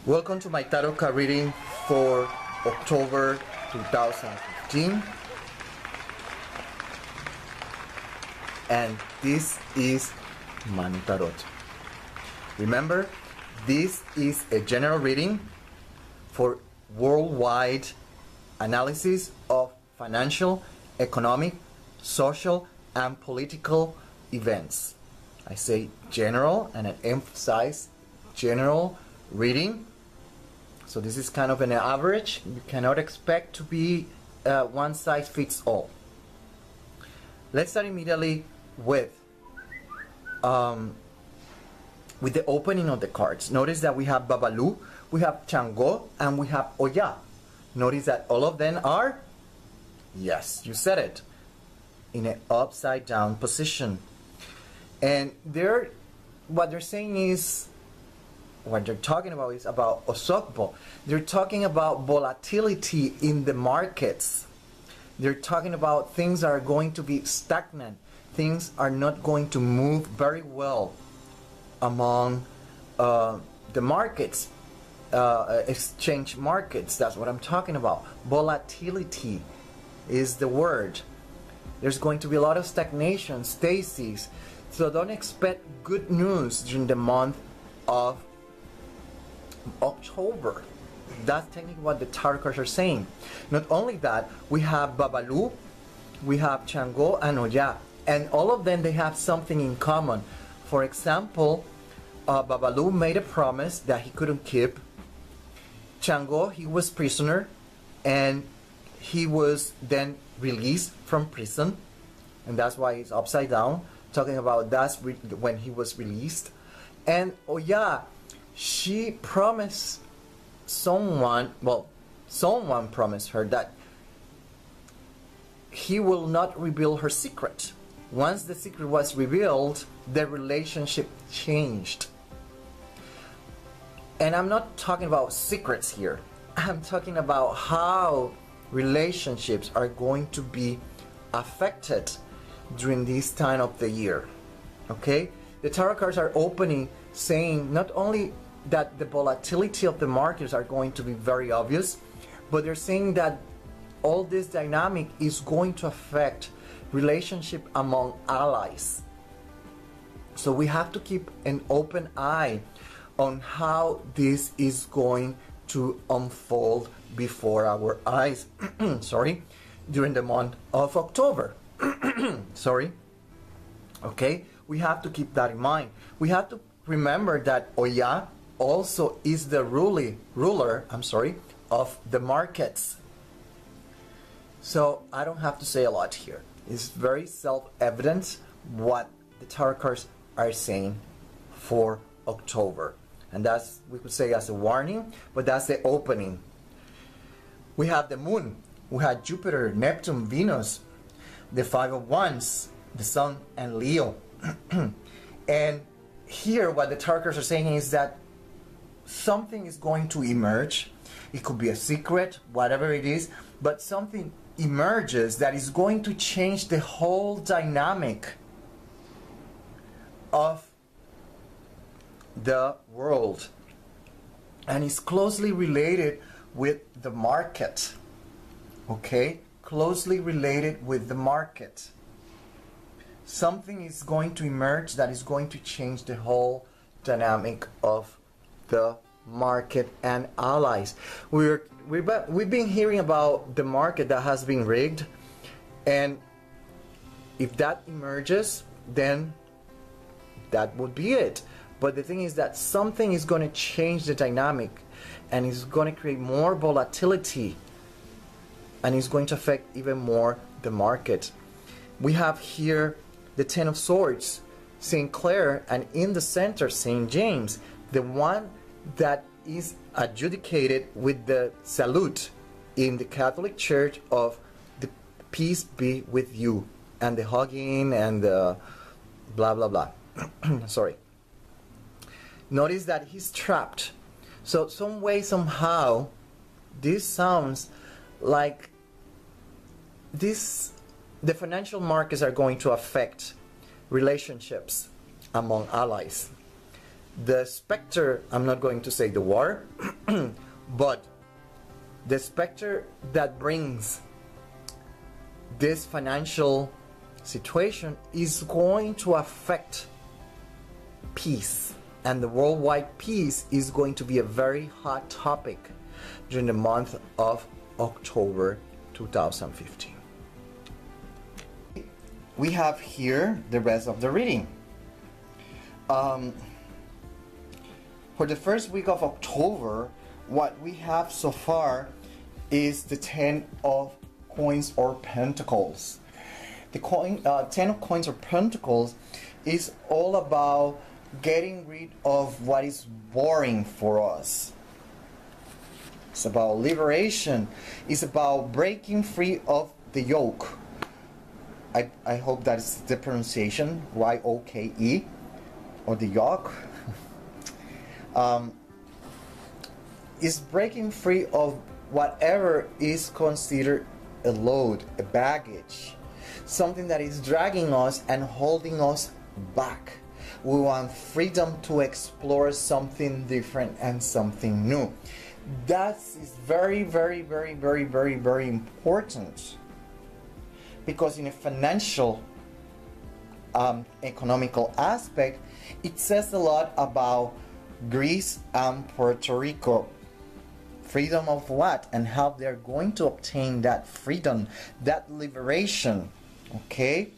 Welcome to my tarot card reading for October 2015. And this is Manu Tarot. Remember, this is a general reading for worldwide analysis of financial, economic, social, and political events. I say general, and I emphasize general reading. So this is kind of an average. You cannot expect to be one size fits all. Let's start immediately with the opening of the cards. Notice that we have Babalu, we have Chango, and we have Oya. Notice that all of them are, yes, you said it, in an upside down position. And what they're saying is, what they're talking about is about Osogbo. They're talking about volatility in the markets. They're talking about things that are going to be stagnant. Things are not going to move very well among the markets, exchange markets. That's what I'm talking about. Volatility is the word. There's going to be a lot of stagnation, stasis. So don't expect good news during the month of October. That's technically what the tarot cards are saying. Not only that, we have Babalu, we have Chango, and Oya, and all of them, they have something in common. For example, Babalu made a promise that he couldn't keep. Chango, he was prisoner, and he was then released from prison, and that's why he's upside down, talking about that's when he was released. And Oya, she promised someone promised her that he will not reveal her secret. Once the secret was revealed, the relationship changed. And I'm not talking about secrets here. I'm talking about how relationships are going to be affected during this time of the year. Okay? The tarot cards are opening saying not only that the volatility of the markets are going to be very obvious, but they're saying that all this dynamic is going to affect relationship among allies. So we have to keep an open eye on how this is going to unfold before our eyes sorry, during the month of October. Sorry. Okay, we have to keep that in mind. We have to remember that Oya also is the ruler of the markets. So I don't have to say a lot here. It's very self-evident what the tarot cards are saying for October. And that's, we could say, as a warning, but that's the opening. We have the moon, we have Jupiter, Neptune, Venus, the Five of Wands, the Sun, and Leo. And here what the tarot cards are saying is that something is going to emerge. It could be a secret, whatever it is, but something emerges that is going to change the whole dynamic of the world, and is closely related with the market. Okay, closely related with the market. Something is going to emerge that is going to change the whole dynamic of the market and allies. We've been hearing about the market that has been rigged, and if that emerges, then that would be it. But the thing is that something is going to change the dynamic, and is going to create more volatility, and is going to affect even more the market. We have here the Ten of Swords, St. Clair, and in the center St. James, the one that is adjudicated with the salute in the Catholic Church of the peace be with you, and the hugging and the blah blah blah. Sorry. Notice that he's trapped. So some way, somehow, this sounds like the financial markets are going to affect relationships among allies. the specter, I'm not going to say the war, but the specter that brings this financial situation is going to affect peace, and the worldwide peace is going to be a very hot topic during the month of October 2015. We have here the rest of the reading. For the first week of October, what we have so far is the 10 of coins or pentacles. The 10 of coins or pentacles is all about getting rid of what is boring for us. It's about liberation. It's about breaking free of the yoke. I hope that is the pronunciation, Y-O-K-E, or the yoke. Is breaking free of whatever is considered a load, a baggage, something that is dragging us and holding us back. We want freedom to explore something different and something new. That is very, very, very, very, very, very important, because in a financial, economical aspect, it says a lot about Greece and Puerto Rico. Freedom of what and how they're going to obtain that freedom, that liberation, okay?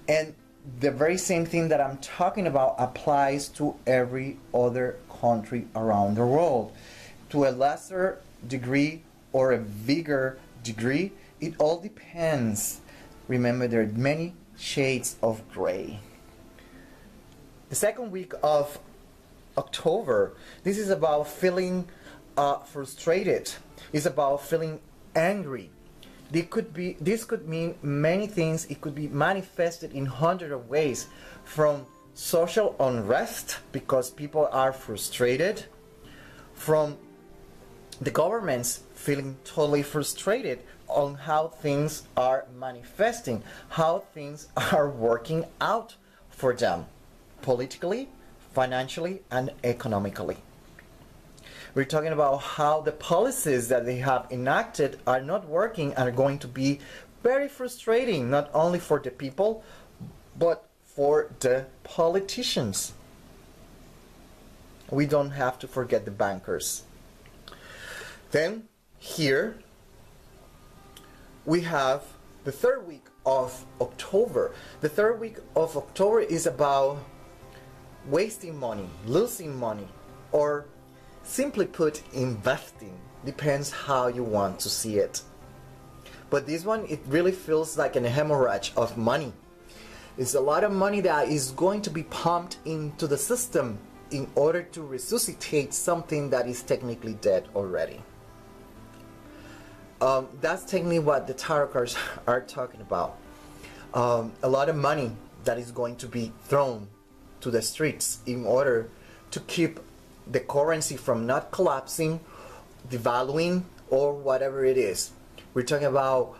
And the very same thing that I'm talking about applies to every other country around the world. To a lesser degree or a bigger degree, it all depends. Remember, there are many shades of gray. The second week of October, this is about feeling frustrated. It's about feeling angry. This could mean many things. It could be manifested in hundreds of ways, from social unrest because people are frustrated, from the governments feeling totally frustrated on how things are manifesting, how things are working out for them, politically, financially, and economically. We're talking about how the policies that they have enacted are not working and are going to be very frustrating, not only for the people, but for the politicians. We don't have to forget the bankers. Then, here, we have the third week of October. The third week of October is about wasting money, losing money, or simply put, investing. Depends how you want to see it. But this one, it really feels like an hemorrhage of money. It's a lot of money that is going to be pumped into the system in order to resuscitate something that is technically dead already. That's technically what the tarot cards are talking about. A lot of money that is going to be thrown to the streets in order to keep the currency from not collapsing, devaluing, or whatever it is. We're talking about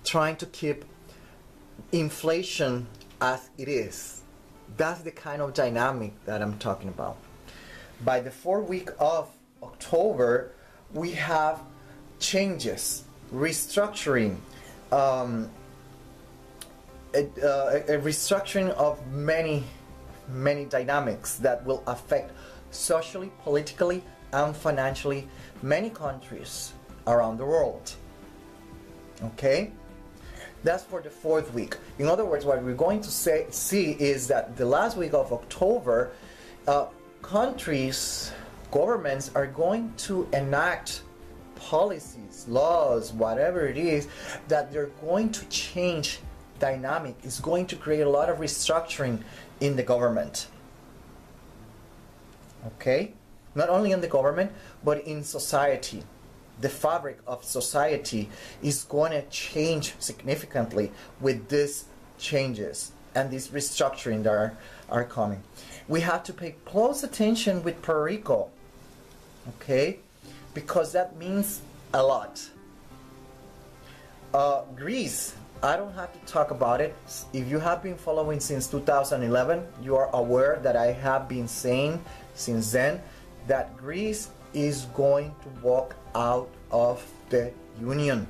trying to keep inflation as it is. That's the kind of dynamic that I'm talking about. By the fourth week of October, we have changes, restructuring, a restructuring of many dynamics that will affect socially, politically, and financially many countries around the world. Okay? That's for the fourth week. In other words, what we're going to see is that the last week of October, countries, governments are going to enact policies, laws, whatever it is, that they're going to change dynamic. It's going to create a lot of restructuring in the government. Okay? Not only in the government, but in society. The fabric of society is going to change significantly with these changes and these restructuring that are coming. We have to pay close attention with Puerto Rico, okay? Because that means a lot. Greece, I don't have to talk about it. If you have been following since 2011, you are aware that I have been saying since then that Greece is going to walk out of the Union.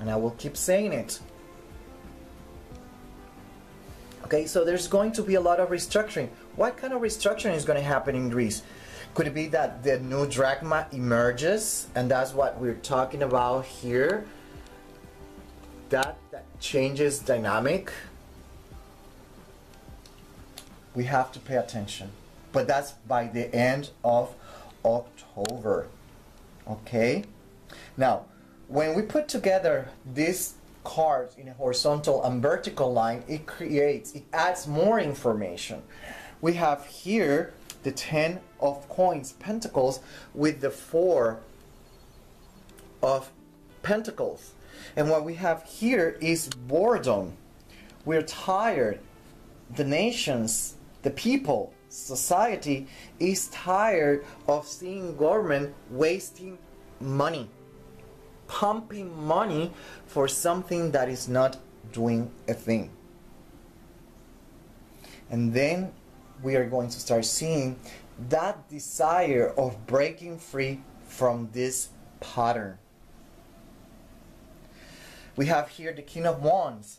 And I will keep saying it. Okay, so there's going to be a lot of restructuring. What kind of restructuring is going to happen in Greece? Could it be that the new drachma emerges, and that's what we're talking about here? That changes dynamic. We have to pay attention. But that's by the end of October. Okay? Now, when we put together these cards in a horizontal and vertical line, it adds more information. We have here the 10 of coins, pentacles, with the 4 of pentacles. And what we have here is boredom. We're tired. The nations, the people, society is tired of seeing government wasting money, pumping money for something that is not doing a thing. And then we are going to start seeing that desire of breaking free from this pattern. We have here the King of Wands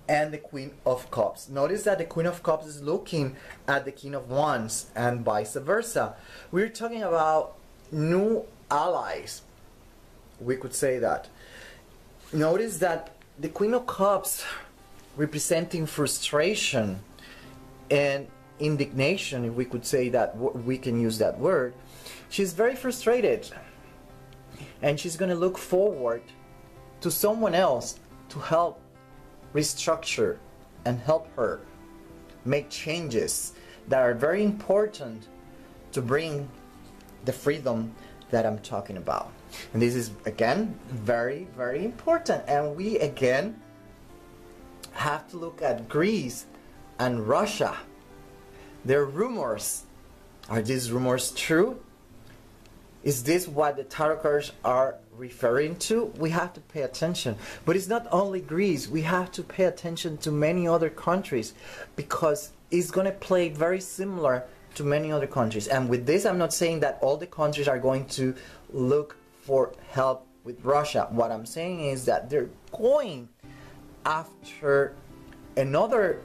and the Queen of Cups. Notice that the Queen of Cups is looking at the King of Wands and vice versa. We're talking about new allies. We could say that. Notice that the Queen of Cups representing frustration and indignation, if we could say that, we can use that word. She's very frustrated, and she's going to look forward to someone else to help restructure and help her make changes that are very important to bring the freedom that I'm talking about. And this is, again, very, very important. And we, again, have to look at Greece and Russia. There are rumors. Are these rumors true? Is this what the tarot cards are referring to? We have to pay attention. But it's not only Greece. We have to pay attention to many other countries, because it's going to play very similar to many other countries. And with this, I'm not saying that all the countries are going to look for help with Russia. What I'm saying is that they're going after another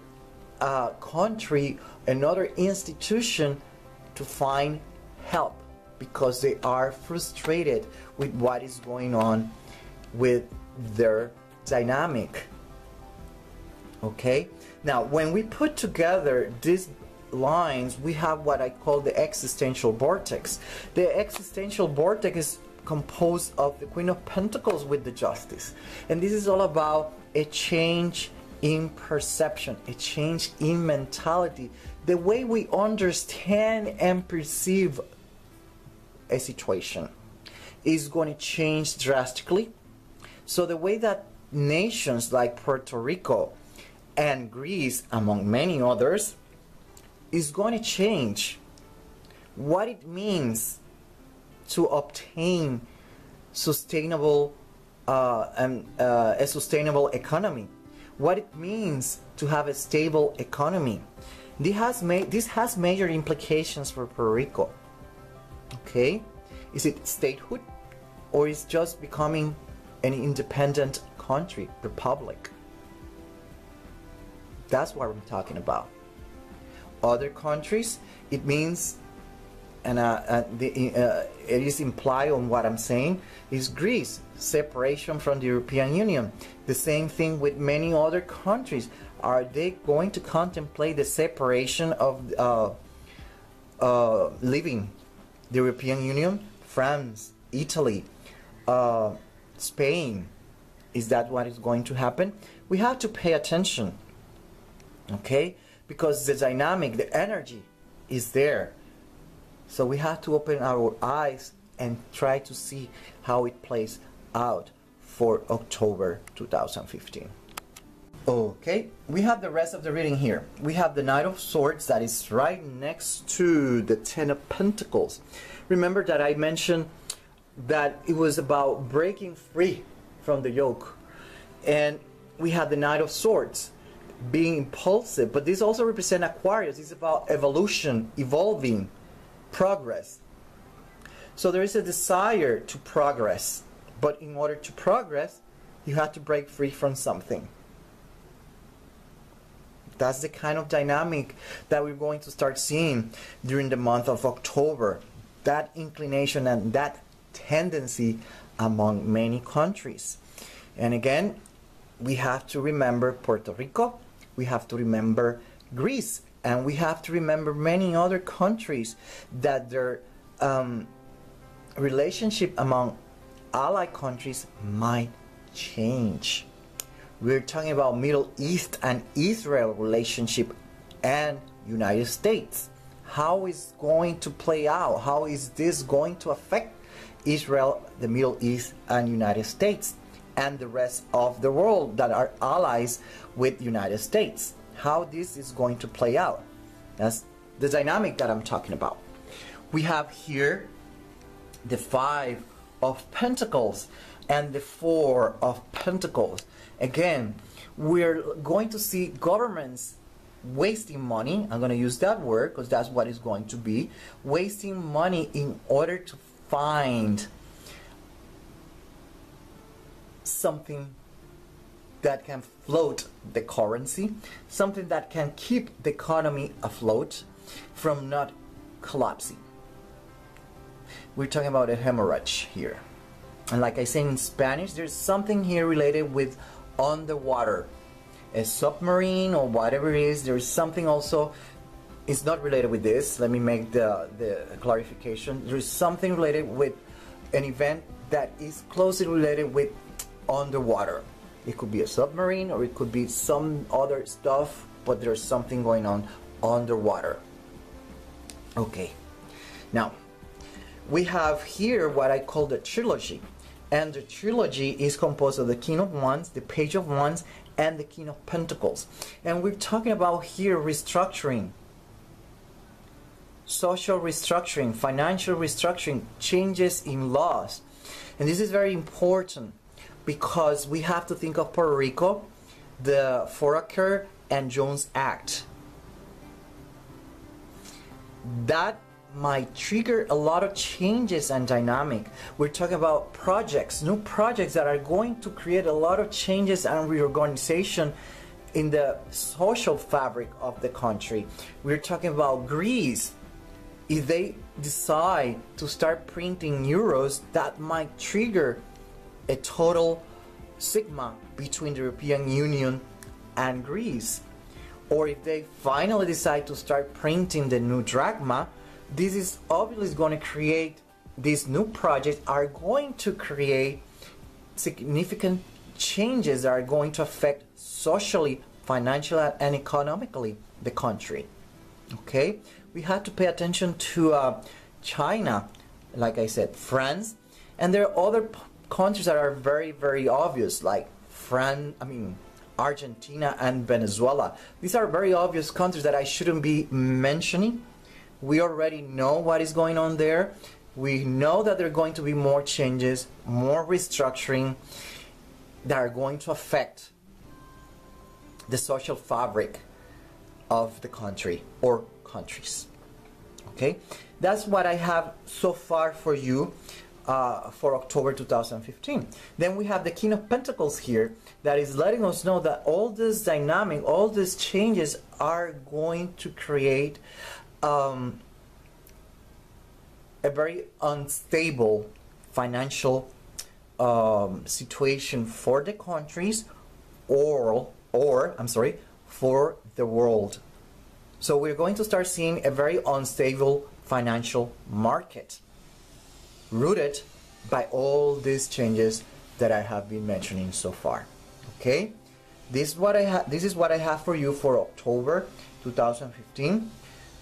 country, another institution, to find help, because they are frustrated with what is going on with their dynamic. Okay? Now, when we put together these lines, we have what I call the existential vortex. The existential vortex is composed of the Queen of Pentacles with the Justice. And this is all about a change in perception, a change in mentality. The way we understand and perceive a situation is going to change drastically. So the way that nations like Puerto Rico and Greece, among many others, is going to change. What it means to obtain sustainable a sustainable economy, what it means to have a stable economy. This has major implications for Puerto Rico. Okay, is it statehood, or is just becoming an independent country, republic? That's what we're talking about. Other countries, it means, and it is implied on what I'm saying, is Greece, separation from the European Union. The same thing with many other countries. Are they going to contemplate the separation of leaving the European Union? France, Italy, Spain. Is that what is going to happen? We have to pay attention, okay? Because the dynamic, the energy is there. So we have to open our eyes and try to see how it plays out for October 2015. Okay, we have the rest of the reading here. We have the Knight of Swords that is right next to the Ten of Pentacles. Remember that I mentioned that it was about breaking free from the yoke. And we have the Knight of Swords, being impulsive, but this also represents Aquarius. It's about evolution, evolving, progress. So there is a desire to progress, but in order to progress, you have to break free from something. That's the kind of dynamic that we're going to start seeing during the month of October. That inclination and that tendency among many countries. And again, we have to remember Puerto Rico, we have to remember Greece, and we have to remember many other countries that their relationship among allied countries might change. We're talking about Middle East and Israel relationship and United States. How is going to play out? How is this going to affect Israel, the Middle East, and United States, and the rest of the world that are allies with United States? How this is going to play out? That's the dynamic that I'm talking about. We have here the 5 of Pentacles and the 4 of Pentacles. Again, we're going to see governments wasting money. I'm going to use that word because that's what it's going to be. Wasting money in order to find something that can float the currency, something that can keep the economy afloat from not collapsing. We're talking about a hemorrhage here. And like I say in Spanish, there's something here related with underwater. A submarine or whatever it is, there's something also, it's not related with this. Let me make the clarification. There's something related with an event that is closely related with underwater. It could be a submarine or it could be some other stuff, but there's something going on underwater. Okay, now we have here what I call the trilogy, and the trilogy is composed of the King of Wands, the Page of Wands, and the King of Pentacles. And we're talking about here restructuring, social restructuring, financial restructuring, changes in laws. And this is very important because we have to think of Puerto Rico, the Foraker and Jones Act. That might trigger a lot of changes and dynamic. We're talking about projects, new projects that are going to create a lot of changes and reorganization in the social fabric of the country. We're talking about Greece. If they decide to start printing euros, that might trigger a total sigma between the European Union and Greece. Or if they finally decide to start printing the new drachma, this is obviously going to create, these new projects are going to create significant changes that are going to affect socially, financially, and economically the country. Okay, we have to pay attention to China, like I said, France, and there are other countries that are very, very obvious, like Argentina and Venezuela. These are very obvious countries that I shouldn't be mentioning. We already know what is going on there. We know that there are going to be more changes, more restructuring that are going to affect the social fabric of the country or countries. Okay, that's what I have so far for you for October 2015. Then we have the King of Pentacles here that is letting us know that all this dynamic, all these changes are going to create a very unstable financial situation for the countries or for the world. So we're going to start seeing a very unstable financial market rooted by all these changes that I have been mentioning so far. Okay, this is what I have for you for October 2015.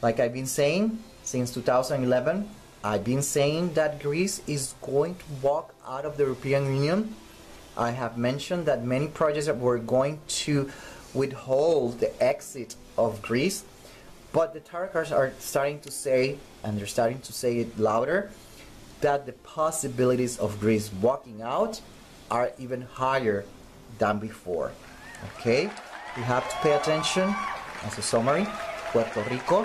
Like I've been saying since 2011, I've been saying that Greece is going to walk out of the European Union. I have mentioned that many projects that were going to withhold the exit of Greece, but the tarot cards are starting to say, and they're starting to say it louder, that the possibilities of Greece walking out are even higher than before. Okay, we have to pay attention as a summary. Puerto Rico,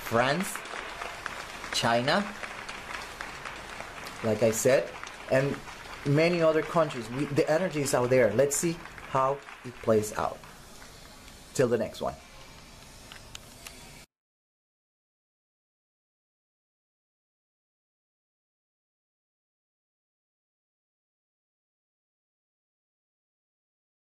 France, China, like I said, and many other countries. The energy is out there. Let's see how it plays out. Till the next one.